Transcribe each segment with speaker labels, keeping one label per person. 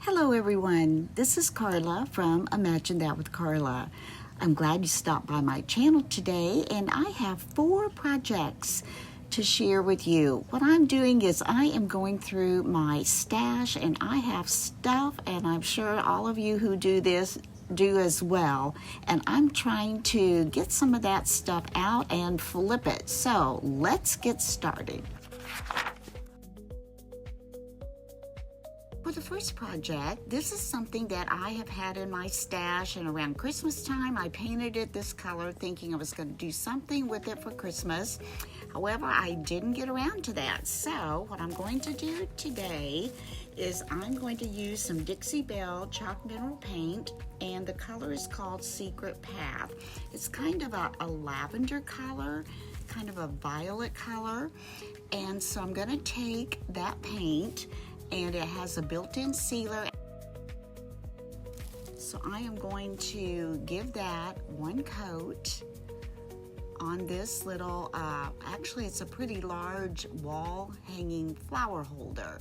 Speaker 1: Hello everyone, this is Carla from Imagine That with Carla. I'm glad you stopped by my channel today, and I have 4 projects to share with you. What I'm doing is I am going through my stash, and I have stuff, and I'm sure all of you who do this do as well, and I'm trying to get some of that stuff out and flip it. So let's get started. For the first project, this is something that I have had in my stash, and around Christmas time I painted it this color thinking I was going to do something with it for Christmas. However, I didn't get around to that. So what I'm going to do today is I'm going to use some Dixie Belle chalk mineral paint, and the color is called Secret Path. It's kind of a lavender color, kind of a violet color, and so I'm going to take that paint, and it has a built-in sealer. So I am going to give that one coat on this little, actually it's a pretty large wall hanging flower holder.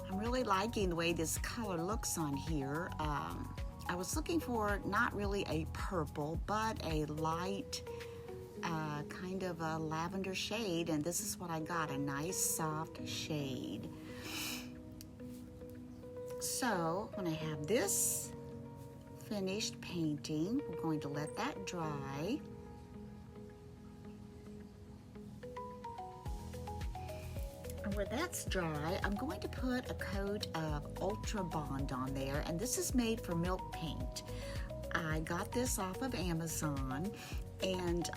Speaker 1: I'm really liking the way this color looks on here. I was looking for not really a purple, but a light kind of a lavender shade, and this is what I got, a nice soft shade. So when I have this finished painting, we're going to let that dry. And where that's dry, I'm going to put a coat of Ultra Bond on there, and this is made for milk paint. I got this off of Amazon, and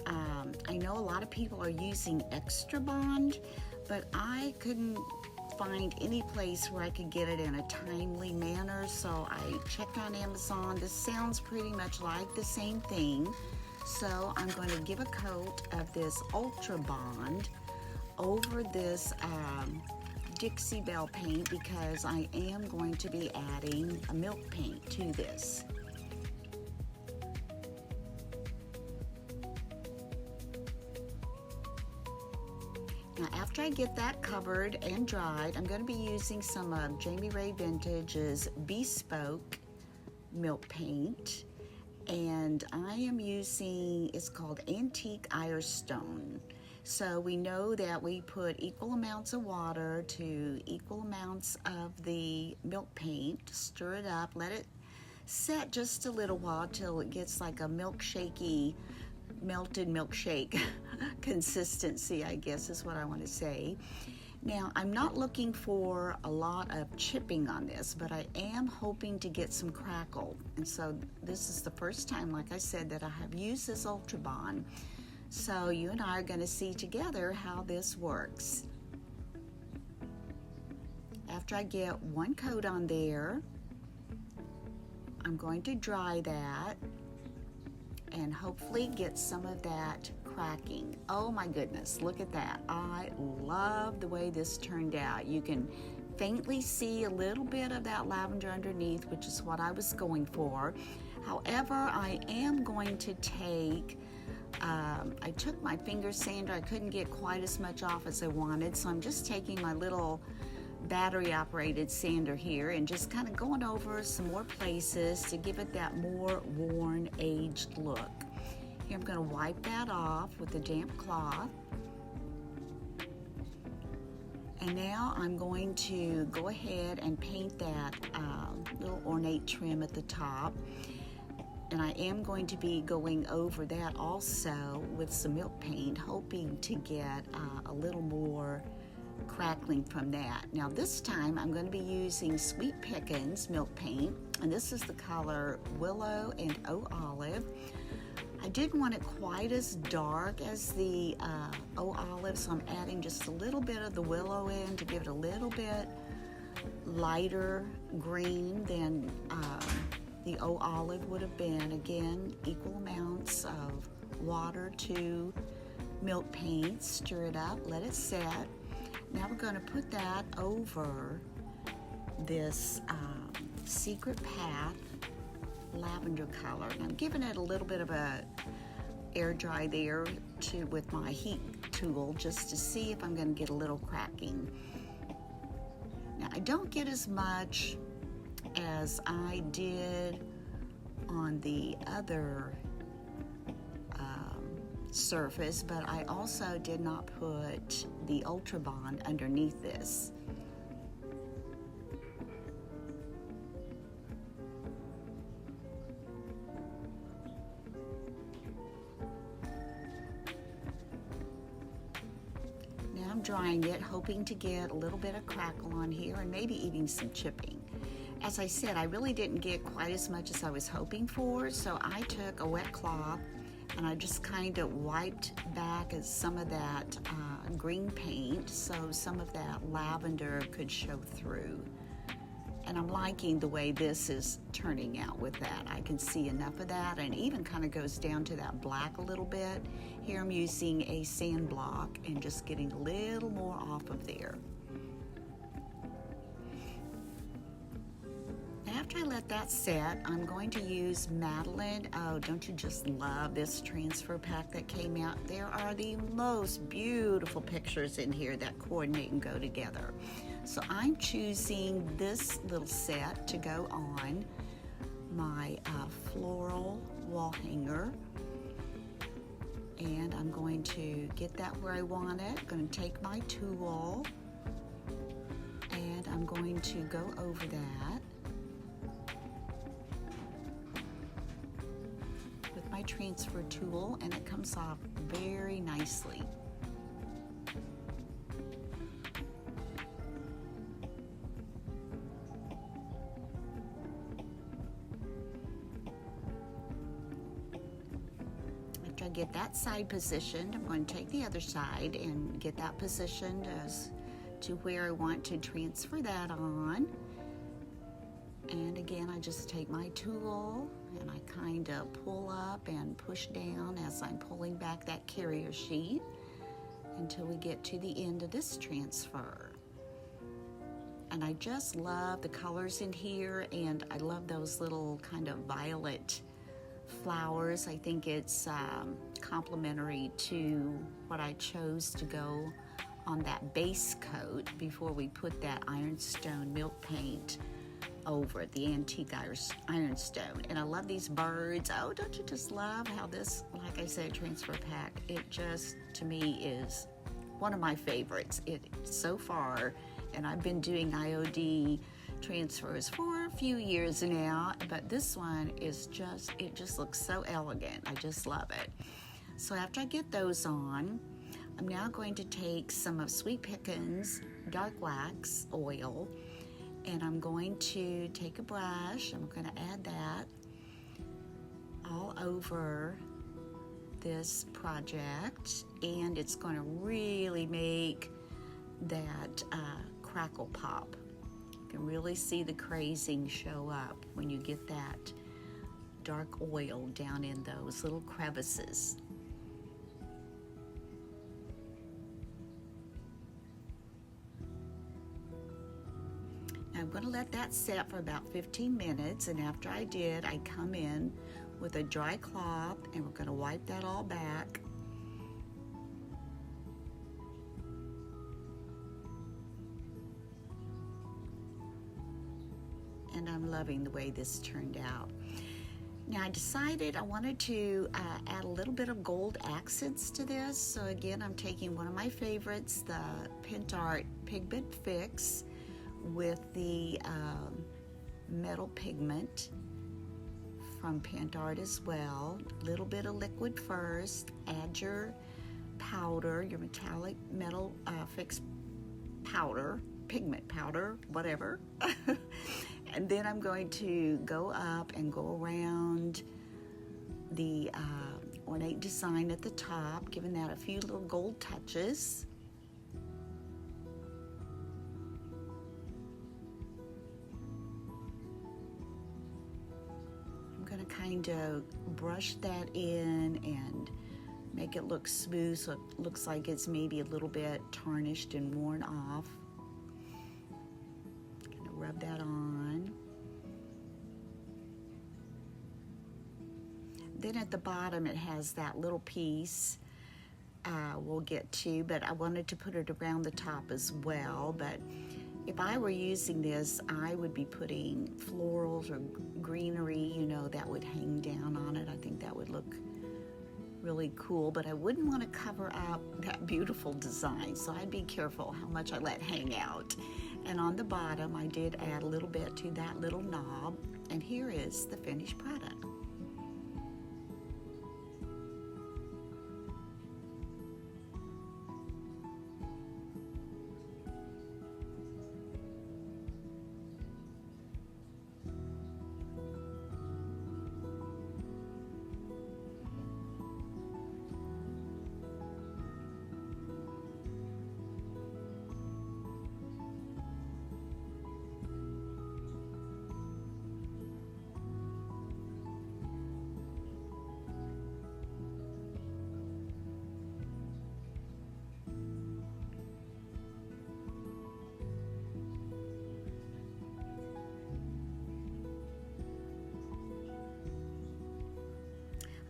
Speaker 1: I know a lot of people are using Extra Bond, but I couldn't find any place where I could get it in a timely manner, so I checked on Amazon. This sounds pretty much like the same thing, so I'm going to give a coat of this Ultra Bond over this Dixie Belle paint, because I am going to be adding a milk paint to this. Now after I get that covered and dried, I'm going to be using some of Jamie Ray Vintage's Bespoke milk paint, and I am using, it's called Antique Irestone. So we know that we put equal amounts of water to equal amounts of the milk paint, stir it up, let it set just a little while till it gets like a milkshakey, melted milkshake consistency, I guess is what I want to say. Now, I'm not looking for a lot of chipping on this, but I am hoping to get some crackle. And so this is the first time, like I said, that I have used this Ultra Bond. So you and I are going to see together how this works. After I get one coat on there, I'm going to dry that and hopefully get some of that cracking. Oh my goodness, look at that. I love the way this turned out. You can faintly see a little bit of that lavender underneath, which is what I was going for. However, I am going to take I took my finger sander. I couldn't get quite as much off as I wanted, so I'm just taking my little battery operated sander here and just kind of going over some more places to give it that more worn, aged look. Here I'm going to wipe that off with a damp cloth, and now I'm going to go ahead and paint that little ornate trim at the top. And I am going to be going over that also with some milk paint, hoping to get a little more crackling from that. Now this time I'm going to be using Sweet Pickins milk paint, and this is the color Willow and O Olive. I didn't want it quite as dark as the O Olive, so I'm adding just a little bit of the Willow in to give it a little bit lighter green than the O Olive would have been. Again, equal amounts of water to milk paint, stir it up, let it set. Now we're going to put that over this Secret Path lavender color. And I'm giving it a little bit of a air dry there with my heat tool just to see if I'm going to get a little cracking. Now I don't get as much as I did on the other surface, but I also did not put the Ultra Bond underneath this. Now I'm drying it, hoping to get a little bit of crackle on here and maybe even some chipping. As I said, I really didn't get quite as much as I was hoping for, so I took a wet cloth and I just kind of wiped back some of that green paint so some of that lavender could show through. And I'm liking the way this is turning out with that. I can see enough of that, and it even kind of goes down to that black a little bit. Here I'm using a sand block and just getting a little more off of there. After I let that set, I'm going to use Madeline. Oh, don't you just love this transfer pack that came out? There are the most beautiful pictures in here that coordinate and go together. So I'm choosing this little set to go on my floral wall hanger. And I'm going to get that where I want it. I'm going to take my tool and I'm going to go over that my transfer tool, and it comes off very nicely. After I get that side positioned, I'm going to take the other side and get that positioned as to where I want to transfer that on. And again, I just take my tool and I kind of pull up and push down as I'm pulling back that carrier sheet until we get to the end of this transfer. And I just love the colors in here, and I love those little kind of violet flowers. I think it's complementary to what I chose to go on that base coat before we put that ironstone milk paint over the antique ironstone. And I love these birds. Oh, don't you just love how this, like I said, transfer pack, it just to me is one of my favorites so far. And I've been doing IOD transfers for a few years now, but this one is it just looks so elegant. I just love it. So after I get those on, I'm now going to take some of Sweet Pickens dark wax oil, and I'm going to take a brush. I'm going to add that all over this project, and it's going to really make that crackle pop. You can really see the crazing show up when you get that dark oil down in those little crevices. I'm going to let that set for about 15 minutes, and after I did, I come in with a dry cloth and we're going to wipe that all back. And I'm loving the way this turned out. Now I decided I wanted to add a little bit of gold accents to this. So again, I'm taking one of my favorites, the Pentart Pigment Fix, with the metal pigment from Pentart as well. A little bit of liquid first, add your powder, your metallic metal fix powder, pigment powder, whatever. And then I'm going to go up and go around the ornate design at the top, giving that a few little gold touches. I'm going to kind of brush that in and make it look smooth so it looks like it's maybe a little bit tarnished and worn off. Kind of rub that on. then at the bottom it has that little piece we'll get to, but I wanted to put it around the top as well. But if I were using this, I would be putting florals or greenery, you know, that would hang down on it. I think that would look really cool, but I wouldn't want to cover up that beautiful design, so I'd be careful how much I let hang out. And on the bottom, I did add a little bit to that little knob, and here is the finished product.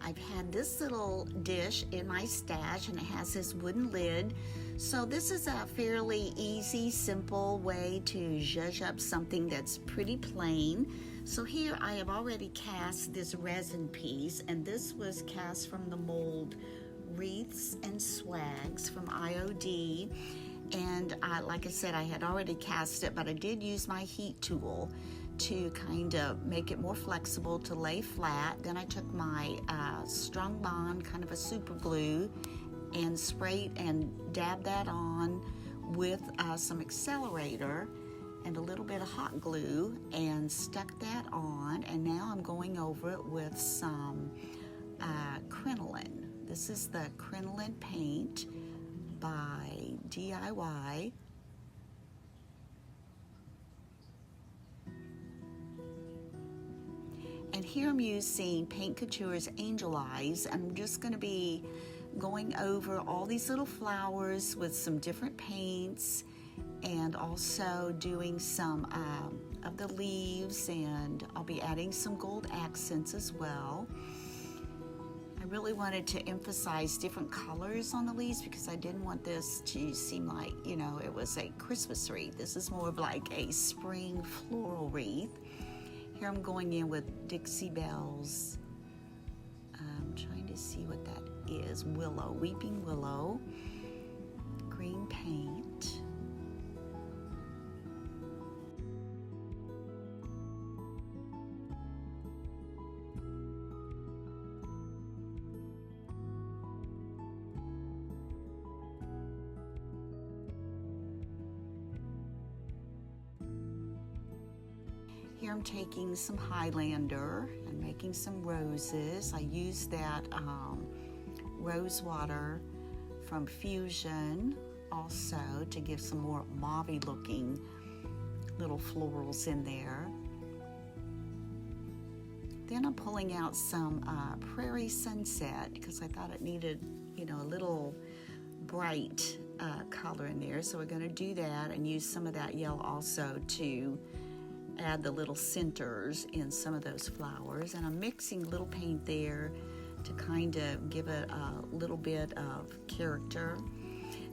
Speaker 1: I've had this little dish in my stash, and it has this wooden lid. So this is a fairly easy, simple way to zhuzh up something that's pretty plain. So here I have already cast this resin piece, and this was cast from the mold Wreaths and Swags from IOD. And like I said, I had already cast it, but I did use my heat tool to kind of make it more flexible to lay flat. Then I took my Strong Bond, kind of a super glue, and sprayed and dabbed that on with some accelerator and a little bit of hot glue and stuck that on. And now I'm going over it with some crinoline. This is the crinoline paint by DIY. And here I'm using Paint Couture's Angel Eyes. I'm just going to be going over all these little flowers with some different paints, and also doing some of the leaves, and I'll be adding some gold accents as well. I really wanted to emphasize different colors on the leaves because I didn't want this to seem like, you know, it was a Christmas wreath. This is more of like a spring floral wreath. Here I'm going in with Dixie Bells. I'm trying to see what that is. Willow, Weeping Willow, green paint. Here I'm taking some Highlander and making some roses. I used that rose water from Fusion also to give some more mauve-y looking little florals in there. Then I'm pulling out some Prairie Sunset because I thought it needed, you know, a little bright color in there. So we're going to do that and use some of that yellow also to add the little centers in some of those flowers. And I'm mixing a little paint there to kind of give it a little bit of character.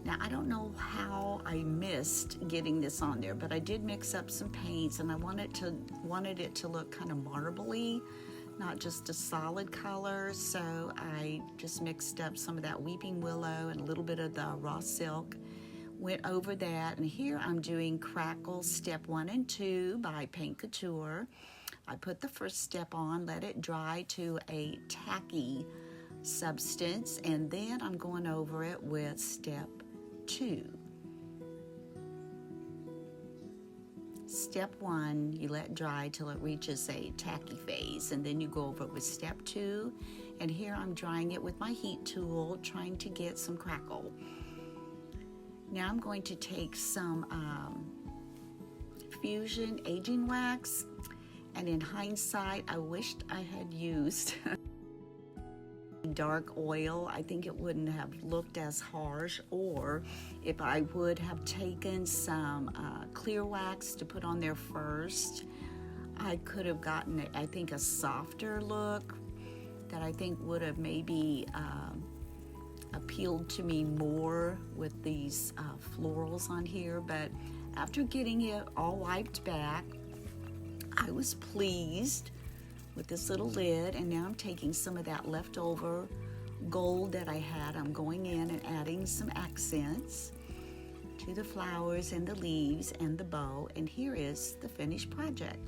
Speaker 1: Now I don't know how I missed getting this on there, but I did mix up some paints, and I wanted it to look kind of marbly, not just a solid color. So I just mixed up some of that Weeping Willow and a little bit of the raw silk. Went over that, and here I'm doing Crackle Step 1 and 2 by Paint Couture. I put the first step on, let it dry to a tacky substance, and then I'm going over it with Step 2. Step 1, you let dry till it reaches a tacky phase, and then you go over it with Step 2, and here I'm drying it with my heat tool, trying to get some crackle. Now I'm going to take some Fusion Aging Wax, and in hindsight, I wished I had used dark oil. I think it wouldn't have looked as harsh, or if I would have taken some clear wax to put on there first, I could have gotten, I think, a softer look. that I think would have maybe appealed to me more with these florals on here, but after getting it all wiped back, I was pleased with this little lid, and now I'm taking some of that leftover gold that I had. I'm going in and adding some accents to the flowers and the leaves and the bow, and here is the finished project.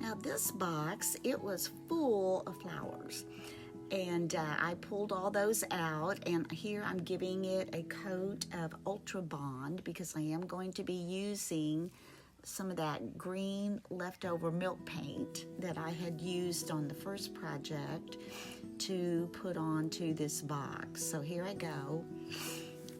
Speaker 1: Now this box, it was full of flowers, and I pulled all those out, and here I'm giving it a coat of Ultra Bond because I am going to be using some of that green leftover milk paint that I had used on the first project to put onto this box. So here I go.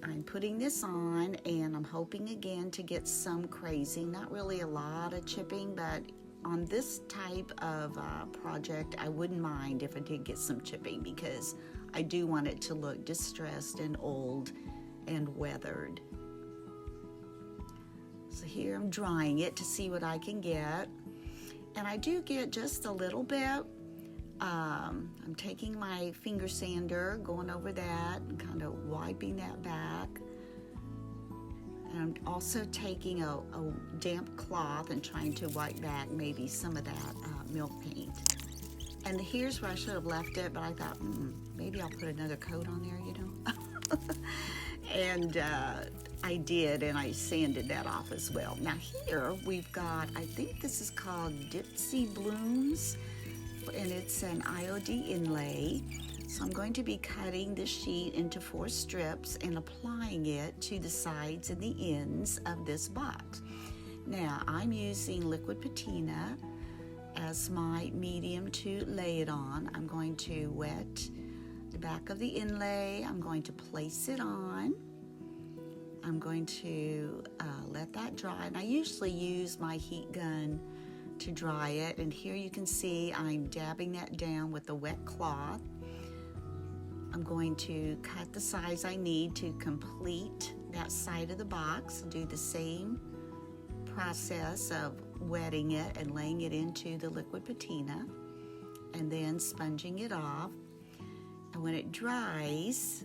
Speaker 1: I'm putting this on, and I'm hoping again to get some crazy, not really a lot of chipping, but on this type of project, I wouldn't mind if I did get some chipping because I do want it to look distressed and old and weathered. So here I'm drying it to see what I can get, and I do get just a little bit. I'm taking my finger sander, going over that and kind of wiping that back. And I'm also taking a damp cloth and trying to wipe back maybe some of that milk paint. And here's where I should have left it, but I thought, maybe I'll put another coat on there, you know. And I did, and I sanded that off as well. Now here we've got, I think this is called Dipsy Blooms, and it's an IOD inlay. So I'm going to be cutting the sheet into 4 strips and applying it to the sides and the ends of this box. Now I'm using liquid patina as my medium to lay it on. I'm going to wet the back of the inlay. I'm going to place it on. I'm going to let that dry, and I usually use my heat gun to dry it, and here you can see I'm dabbing that down with a wet cloth. I'm going to cut the size I need to complete that side of the box, do the same process of wetting it and laying it into the liquid patina and then sponging it off. And when it dries,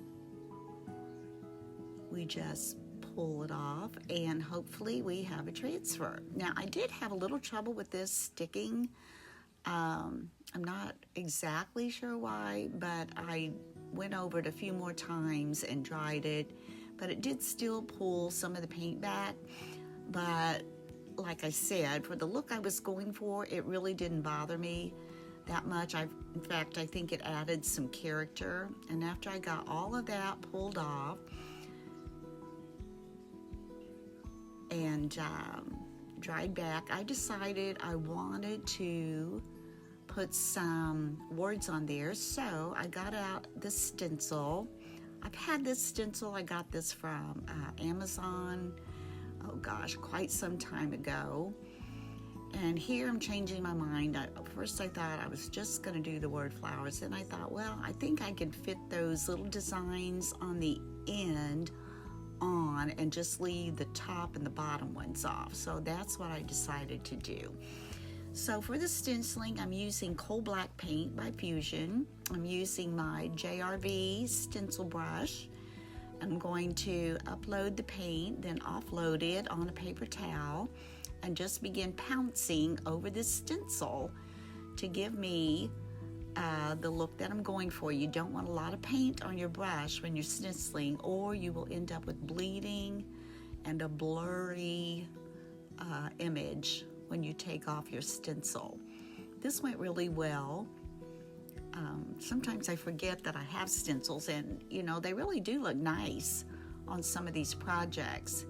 Speaker 1: we just pull it off and hopefully we have a transfer. Now I did have a little trouble with this sticking. I'm not exactly sure why, but I went over it a few more times and dried it, but it did still pull some of the paint back. But like I said, for the look I was going for, it really didn't bother me that much. In fact, I think it added some character. And after I got all of that pulled off and dried back, I decided I wanted to put some words on there. So I got out the stencil. I've had this stencil, I got this from Amazon, oh gosh, quite some time ago. And here I'm changing my mind. First I thought I was just going to do the word flowers, and I thought, well, I think I can fit those little designs on the end on and just leave the top and the bottom ones off. So that's what I decided to do. So for the stenciling, I'm using coal black paint by Fusion. I'm using my JRV stencil brush. I'm going to upload the paint, then offload it on a paper towel, and just begin pouncing over this stencil to give me the look that I'm going for. You don't want a lot of paint on your brush when you're stenciling, or you will end up with bleeding and a blurry image when you take off your stencil. This went really well. Sometimes I forget that I have stencils, and you know, they really do look nice on some of these projects.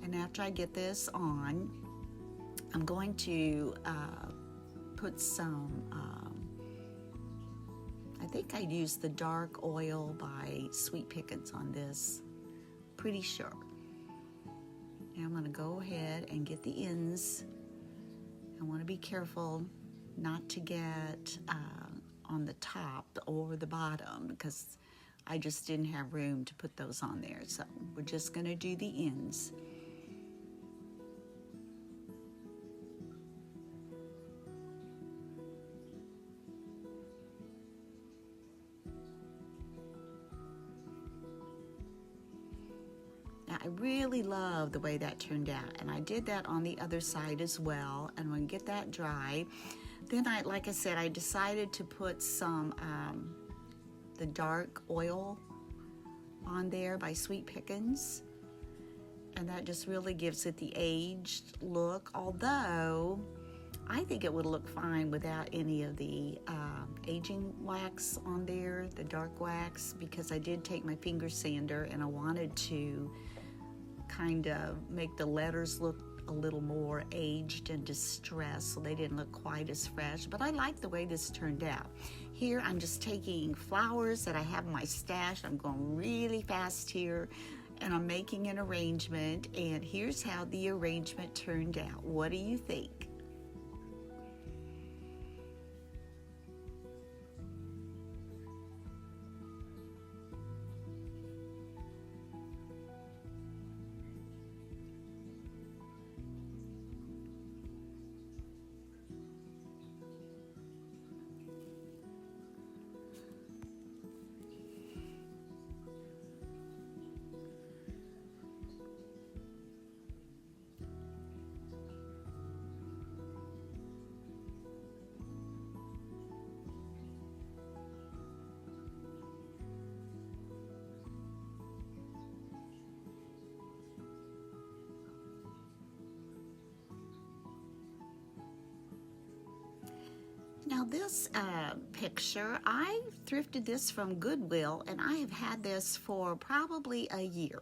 Speaker 1: And after I get this on, I'm going to put some, I think I used the dark oil by Sweet Pickens on this, pretty sure. Now I'm going to go ahead and get the ends. I want to be careful not to get on the top or the bottom, because I just didn't have room to put those on there. So we're just going to do the ends. Now I really love the way that turned out, and I did that on the other side as well. And when I get that dry, then like I said, I decided to put some the dark oil on there by Sweet Pickens, and that just really gives it the aged look, although I think it would look fine without any of the aging wax on there, the dark wax, because I did take my finger sander and I wanted to kind of make the letters look a little more aged and distressed, so they didn't look quite as fresh. But I like the way this turned out. Here I'm just taking flowers that I have in my stash. I'm going really fast here, and I'm making an arrangement, and here's how the arrangement turned out. What do you think? Now this picture, I thrifted this from Goodwill, and I have had this for probably a year.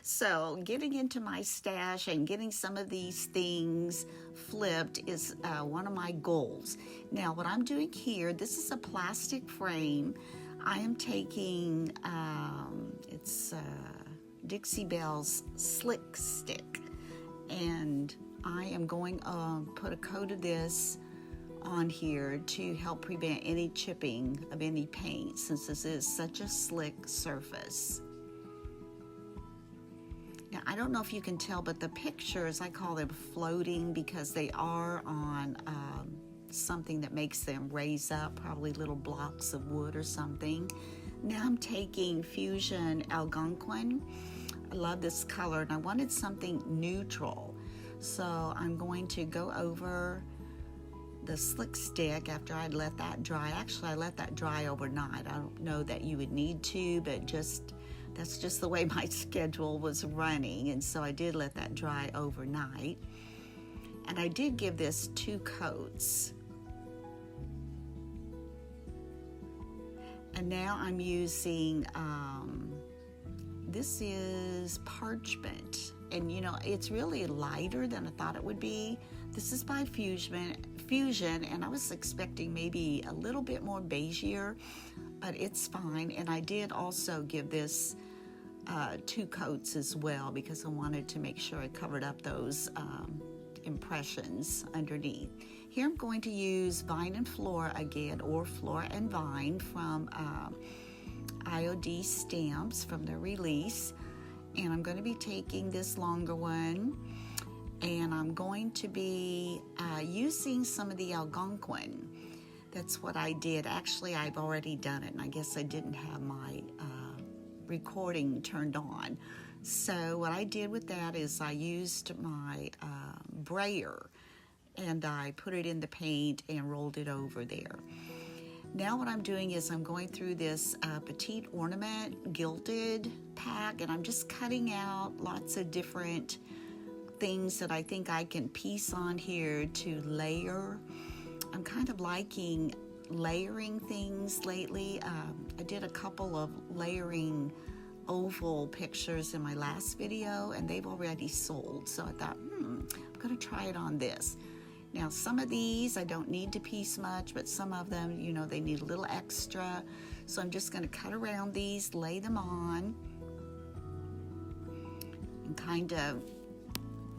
Speaker 1: So getting into my stash and getting some of these things flipped is one of my goals. Now what I'm doing here, this is a plastic frame. I am taking, it's Dixie Belle's Slick Stick, and I am going to put a coat of this on here to help prevent any chipping of any paint, since this is such a slick surface. Now I don't know if you can tell, but the pictures, I call them floating because they are on something that makes them raise up, probably little blocks of wood or something. Now I'm taking Fusion Algonquin. I love this color, and I wanted something neutral, so I'm going to go over the Slick Stick after I'd let that dry. Actually, I let that dry overnight. I don't know that you would need to, but that's just the way my schedule was running, and so I did let that dry overnight. And I did give this 2 coats. And now I'm using, this is parchment, and you know, it's really lighter than I thought it would be. This is by Fusion, and I was expecting maybe a little bit more beigeier, but it's fine. And I did also give this 2 coats as well, because I wanted to make sure I covered up those impressions underneath. Here I'm going to use Vine and Flora again, or Flora and Vine from IOD Stamps from their release. And I'm going to be taking this longer one, and I'm going to be using some of the Algonquin. That's what I did. Actually, I've already done it, and I guess I didn't have my recording turned on. So what I did with that is I used my brayer, and I put it in the paint and rolled it over there. Now what I'm doing is I'm going through this Petite Ornament Gilded pack, and I'm just cutting out lots of different things that I think I can piece on here to layer. I'm kind of liking layering things lately. I did a couple of layering oval pictures in my last video, and they've already sold. So I thought, I'm gonna try it on this. Now, some of these I don't need to piece much, but some of them, you know, they need a little extra. So I'm just gonna cut around these, lay them on, and kind of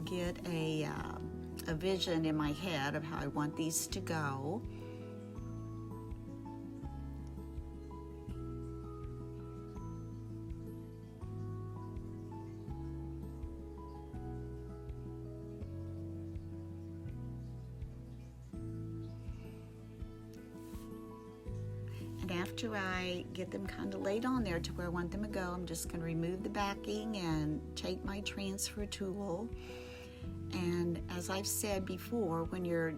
Speaker 1: get a vision in my head of how I want these to go. And after I get them kind of laid on there to where I want them to go, I'm just going to remove the backing and take my transfer tool. And as I've said before, when you're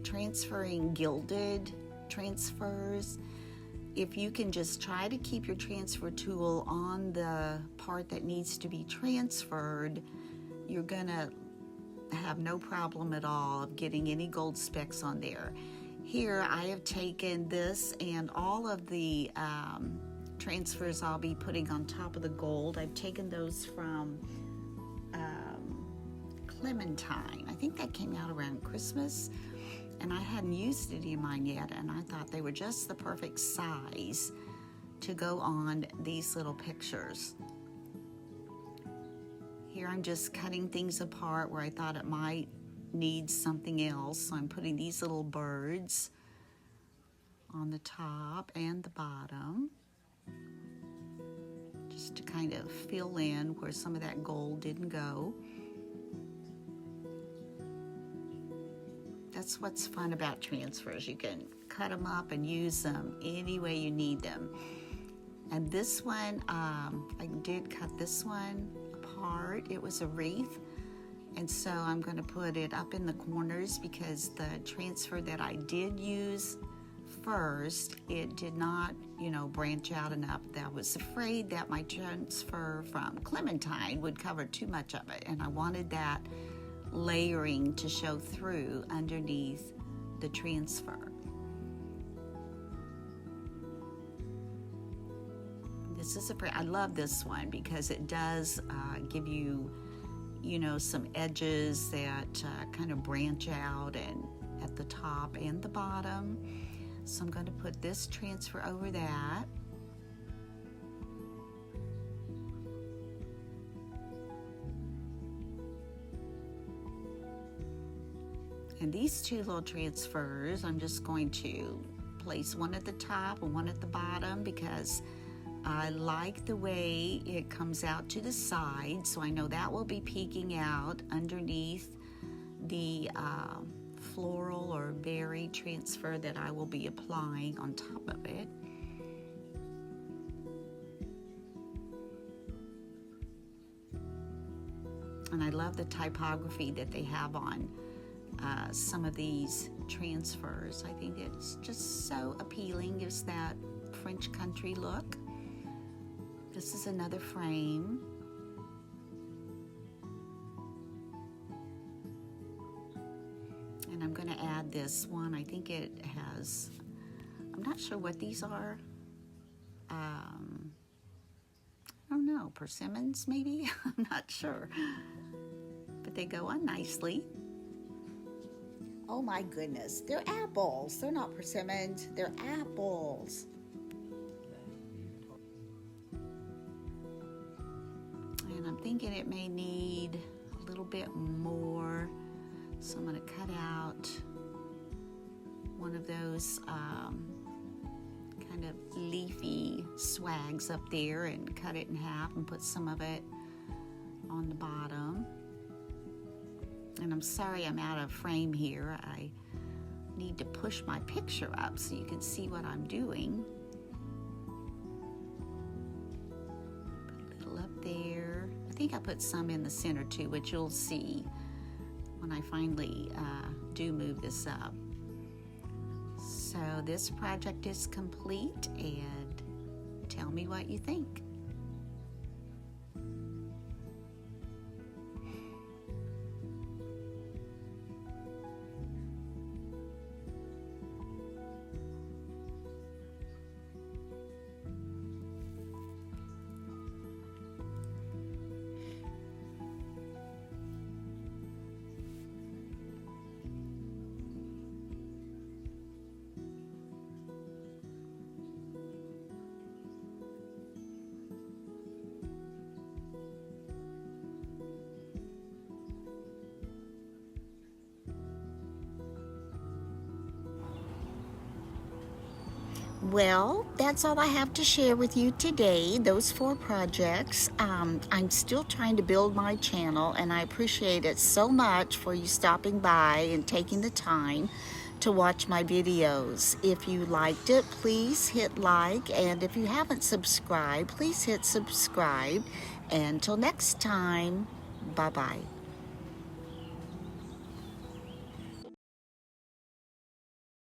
Speaker 1: transferring gilded transfers, if you can just try to keep your transfer tool on the part that needs to be transferred, you're going to have no problem at all of getting any gold specks on there. Here I have taken this and all of the transfers I'll be putting on top of the gold. I've taken those from Clementine. I think that came out around Christmas, and I hadn't used any of mine yet, and I thought they were just the perfect size to go on these little pictures. Here I'm just cutting things apart where I thought it might need something else. So I'm putting these little birds on the top and the bottom, just to kind of fill in where some of that gold didn't go. That's what's fun about transfers. You can cut them up and use them any way you need them. And this one, I did cut this one apart. It was a wreath. And so I'm going to put it up in the corners because the transfer that I did use first, it did not, you know, branch out enough. I was afraid that my transfer from Clementine would cover too much of it, and I wanted that layering to show through underneath the transfer. This is I love this one because it does give you, you know, some edges that kind of branch out and at the top and the bottom. So I'm going to put this transfer over that. And these two little transfers, I'm just going to place one at the top and one at the bottom because I like the way it comes out to the side, so I know that will be peeking out underneath the floral or berry transfer that I will be applying on top of it. And I love the typography that they have on some of these transfers. I think it's just so appealing, gives that French country look. This is another frame. And I'm going to add this one. I think it has, I'm not sure what these are. I don't know, persimmons maybe? I'm not sure. But they go on nicely. Oh my goodness, they're apples. They're not persimmons, they're apples. And I'm thinking it may need a little bit more. So I'm going to cut out one of those kind of leafy swags up there and cut it in half and put some of it on the bottom. And I'm sorry I'm out of frame here. I need to push my picture up so you can see what I'm doing. Put a little up there. I think I put some in the center too, which you'll see when I finally do move this up. So this project is complete, and tell me what you think. Well, that's all I have to share with you today, those 4 projects. I'm still trying to build my channel, and I appreciate it so much for you stopping by and taking the time to watch my videos. If you liked it, please hit like, and if you haven't subscribed, please hit subscribe. Until next time, bye-bye.